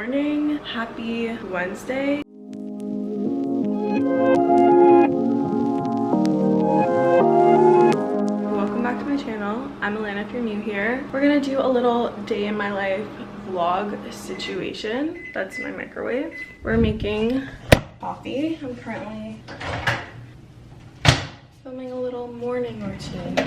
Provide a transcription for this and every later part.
morning. Happy Wednesday. Welcome back to my channel. I'm Alana if you're new here. We're gonna do a little day in my life vlog situation. That's my microwave. We're making coffee. I'm currently filming a little morning routine.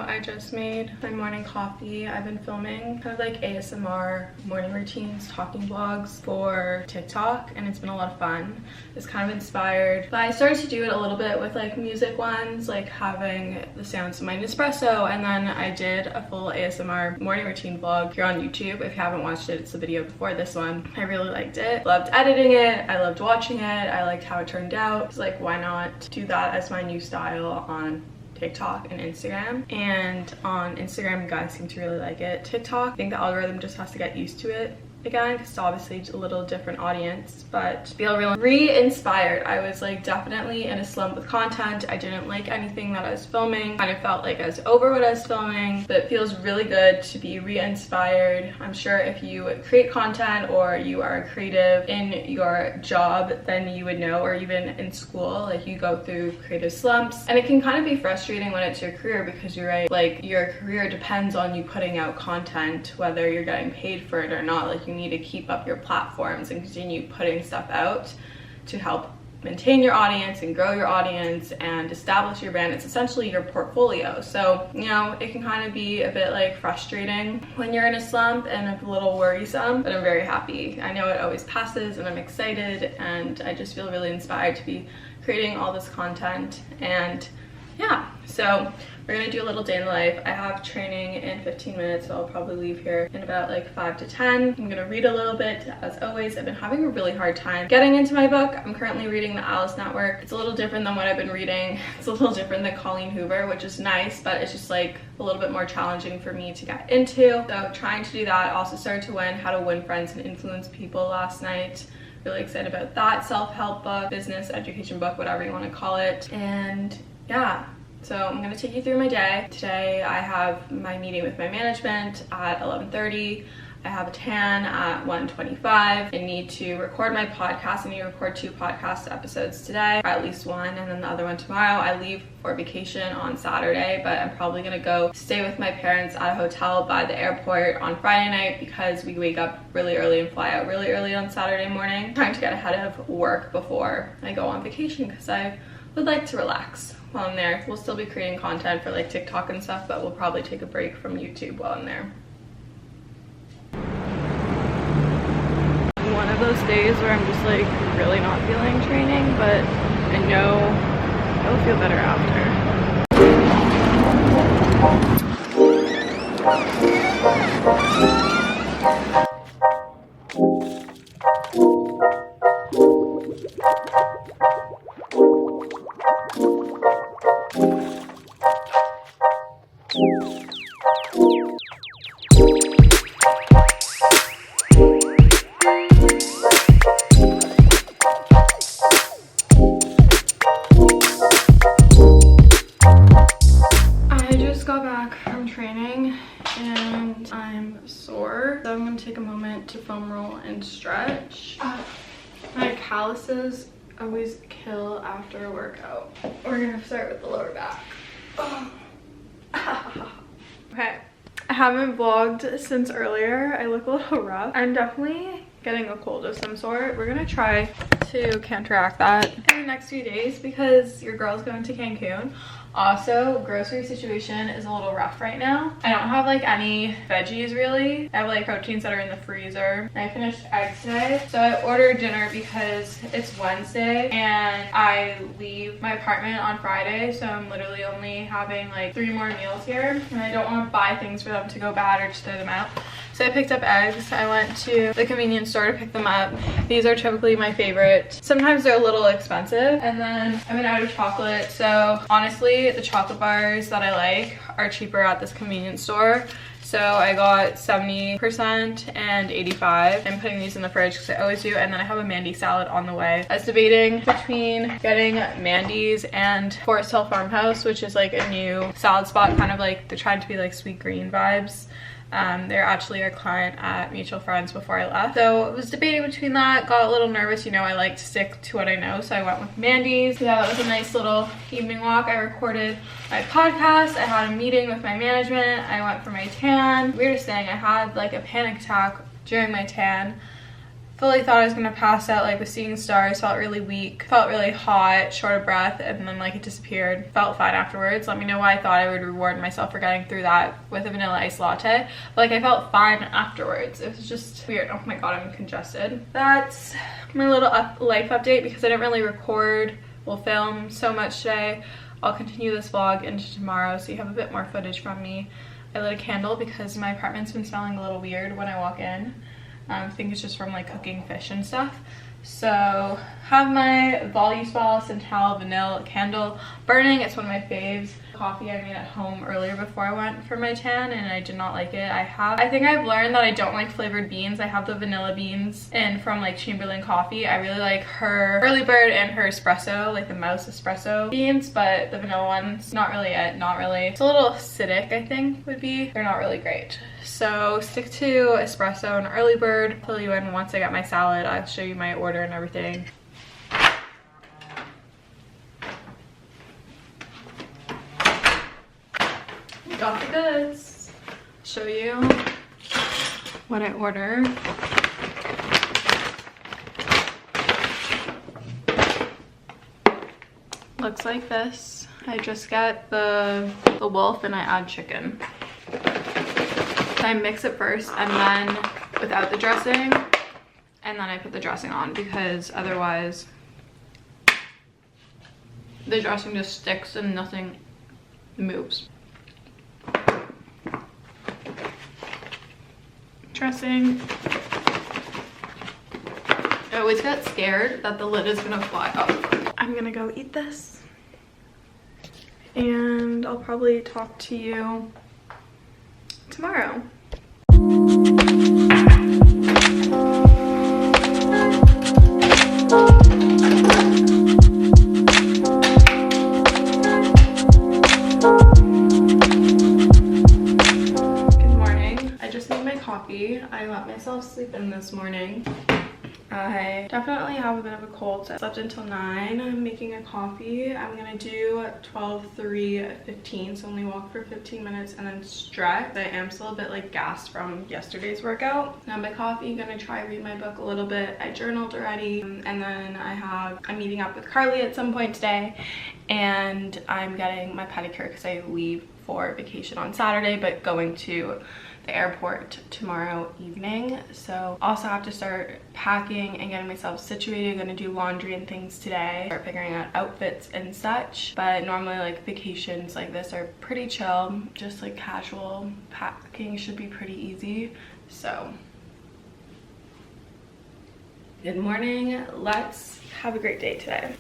I just made my morning coffee. I've been filming kind of like ASMR morning routines, talking vlogs for TikTok, and it's been a lot of fun. It's kind of inspired, but I started to do it a little bit with like music ones, like having the sounds of my Nespresso, and then I did a full ASMR morning routine vlog here on YouTube. If you haven't watched it, it's the video before this one. I really liked it. Loved editing it. I loved watching it. I liked how it turned out. It's like, why not do that as my new style on TikTok and Instagram? And on Instagram, you guys seem to really like it. TikTok, I think the algorithm just has to get used to it again, because it's obviously a little different audience, but feel really re-inspired. I was like definitely in a slump with content. I didn't like anything that I was filming. Kind of felt like I was over what I was filming, but it feels really good to be re-inspired. I'm sure if you create content or you are creative in your job, then you would know, or even in school, like you go through creative slumps, and it can kind of be frustrating when it's your career, because you're right, like your career depends on you putting out content, whether you're getting paid for it or not. Like you need to keep up your platforms and continue putting stuff out to help maintain your audience and grow your audience and establish your brand. It's essentially your portfolio. So, you know, it can kind of be a bit like frustrating when you're in a slump and a little worrisome, but I'm very happy. I know it always passes, and I'm excited, and I just feel really inspired to be creating all this content. And yeah, so we're gonna do a little day in the life. I have training in 15 minutes, so I'll probably leave here in about like 5 to 10. I'm gonna read a little bit. As always, I've been having a really hard time getting into my book. I'm currently reading The Alice Network. It's a little different than what I've been reading. It's a little different than Colleen Hoover, which is nice, but it's just like a little bit more challenging for me to get into. So trying to do that. I also started to win How to Win Friends and Influence People last night. Really excited about that. Self-help book, business, education book, whatever you wanna call it. And yeah. So I'm gonna take you through my day. Today I have my meeting with my management at 11:30. I have a tan at 1:25. I need to record my podcast. I need to record 2 podcast episodes today, or at least one, and then the other one tomorrow. I leave for vacation on Saturday, but I'm probably gonna go stay with my parents at a hotel by the airport on Friday night, because we wake up really early and fly out really early on Saturday morning. I'm trying to get ahead of work before I go on vacation, because I would like to relax while I'm there. We'll still be creating content for like TikTok and stuff, but we'll probably take a break from YouTube while I'm there. One of those days where I'm just like really not feeling training, but I know I'll feel better after. And I'm sore, so I'm gonna take a moment to foam roll and stretch. My calluses always kill after a workout. We're gonna start with the lower back. Okay, I haven't vlogged since earlier. I look a little rough. I'm definitely getting a cold of some sort. We're gonna try to counteract that in the next few days, because your girl's going to Cancun. Also, grocery situation is a little rough right now. I don't have like any veggies really. I have like proteins that are in the freezer. I finished eggs today, so I ordered dinner because it's Wednesday and I leave my apartment on Friday, so I'm literally only having like 3 more meals here, and I don't want to buy things for them to go bad or just throw them out. So I picked up eggs. I went to the convenience store to pick them up. These are typically my favorite. Sometimes they're a little expensive. And then I've been out of chocolate. So honestly, the chocolate bars that I like are cheaper at this convenience store. So I got 70% and 85. I'm putting these in the fridge because I always do. And then I have a Mandy salad on the way. I was debating between getting Mandy's and Forest Hill Farmhouse, which is like a new salad spot, kind of like they're trying to be like Sweet Green vibes. They're actually our client at Mutual Friends before I left. So I was debating between that, got a little nervous. You know, I like to stick to what I know. So I went with Mandy's. Yeah, that was a nice little evening walk. I recorded my podcast. I had a meeting with my management. I went for my tan. Weirdest thing, I had like a panic attack during my tan. Fully thought I was gonna pass out, like was seeing stars, felt really weak, felt really hot, short of breath, and then like it disappeared. Felt fine afterwards. Let me know why I thought I would reward myself for getting through that with a vanilla iced latte. But like I felt fine afterwards. It was just weird. Oh my god, I'm congested. That's my little life update because I didn't really record, we'll film so much today. I'll continue this vlog into tomorrow so you have a bit more footage from me. I lit a candle because my apartment's been smelling a little weird when I walk in. I think it's just from like cooking fish and stuff. So have my Voluspal Central Vanilla candle burning. It's one of my faves. Coffee I made at home earlier before I went for my tan and I did not like it. I think I've learned that I don't like flavored beans. I have the vanilla beans and from like Chamberlain Coffee. I really like her Early Bird and her espresso, like the mouse espresso beans, but the vanilla ones, not really it, not really. It's a little acidic, I think would be. They're not really great. So stick to espresso and Early Bird. I'll fill you in once I get my salad. I'll show you my order and everything. Got the goods. Show you what I ordered. Looks like this. I just got the wolf and I add chicken. So I mix it first and then without the dressing, and then I put the dressing on because otherwise the dressing just sticks and nothing moves. Dressing. I always get scared that the lid is gonna fly up. I'm gonna go eat this and I'll probably talk to you tomorrow. I let myself sleep in this morning. I definitely have a bit of a cold, so I slept until 9. I'm making a coffee. I'm gonna do 12, 3, 15, so only walk for 15 minutes and then stretch. I am still a bit like gassed from yesterday's workout. Now my coffee, I'm gonna try read my book a little bit. I journaled already, and then I'm meeting up with Carly at some point today, and I'm getting my pedicure because I leave for vacation on Saturday, but going to the airport tomorrow evening. So also have to start packing and getting myself situated. I'm gonna do laundry and things today, start figuring out outfits and such. But normally like vacations like this are pretty chill, just like casual. Packing should be pretty easy. So good morning, let's have a great day today.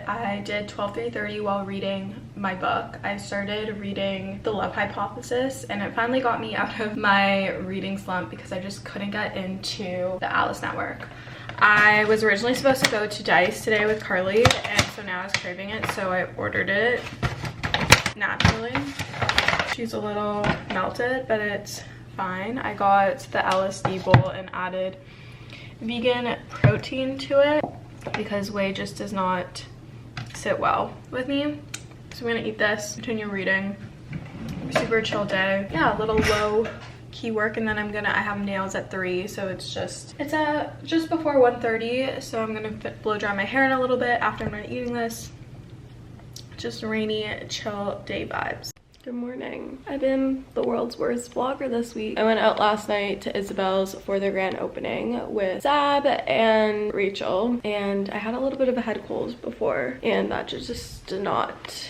I did 12-3-30 while reading my book. I started reading The Love Hypothesis and it finally got me out of my reading slump because I just couldn't get into the Alice Network. I was originally supposed to go to Dice today with Carly and so now I was craving it, so I ordered it naturally. She's a little melted, but it's fine. I got the LSD bowl and added vegan protein to it because whey just does not sit well with me. So I'm gonna eat this, continue reading. Super chill day. Yeah, a little low key work, and then I have nails at 3, so it's just before 1:30. So I'm gonna blow dry my hair in a little bit after I'm done eating this. Just rainy, chill day vibes. Good morning. I've been the world's worst vlogger this week. I went out last night to Isabel's for their grand opening with Zab and Rachel, and I had a little bit of a head cold before, and that just did not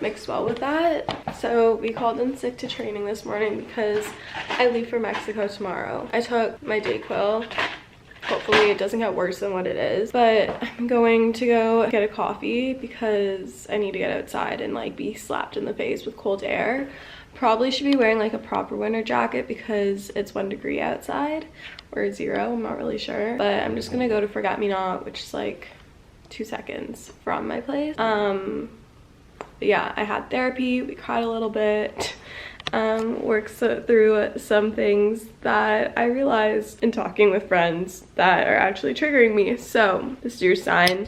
mix well with that. So we called in sick to training this morning because I leave for Mexico tomorrow. I took my Dayquil. Hopefully it doesn't get worse than what it is, but I'm going to go get a coffee because I need to get outside and like be slapped in the face with cold air. Probably should be wearing like a proper winter jacket because it's 1 degree outside, or 0, I'm not really sure. But I'm just gonna go to Forget Me Not, which is like 2 seconds from my place. But yeah, I had therapy, we cried a little bit. Worked through some things that I realized in talking with friends that are actually triggering me. So this is your sign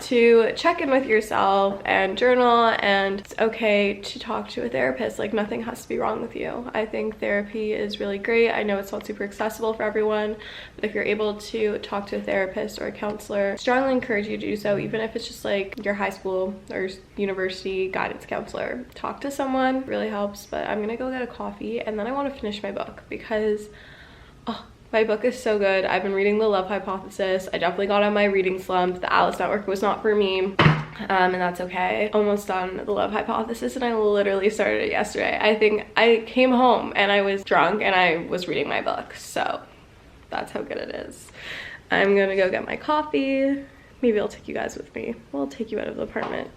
to check in with yourself and journal, and it's okay to talk to a therapist. Like, nothing has to be wrong with you. I think therapy is really great. I know it's not super accessible for everyone, but if you're able to talk to a therapist or a counselor, I strongly encourage you to do so, even if it's just like your high school or university guidance counselor. Talk to someone, it really helps. But I'm gonna go get a coffee and then I want to finish my book because my book is so good. I've been reading The Love Hypothesis. I definitely got on my reading slump. The Alice Network was not for me, and that's okay. Almost done The Love Hypothesis, and I literally started it yesterday. I think I came home and I was drunk and I was reading my book, so that's how good it is. I'm gonna go get my coffee. Maybe I'll take you guys with me. We'll take you out of the apartment.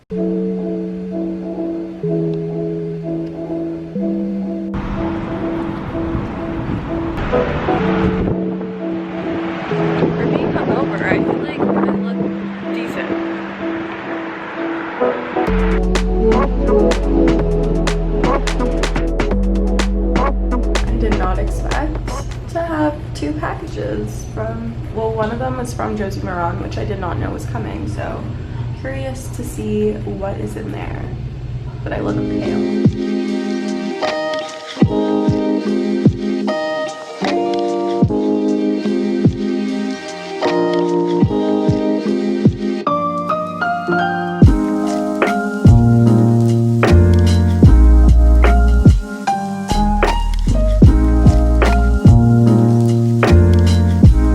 For being hungover, I feel like I look decent. I did not expect to have 2 packages from, well, one of them was from Josie Maran, which I did not know was coming, so curious to see what is in there. But I look pale.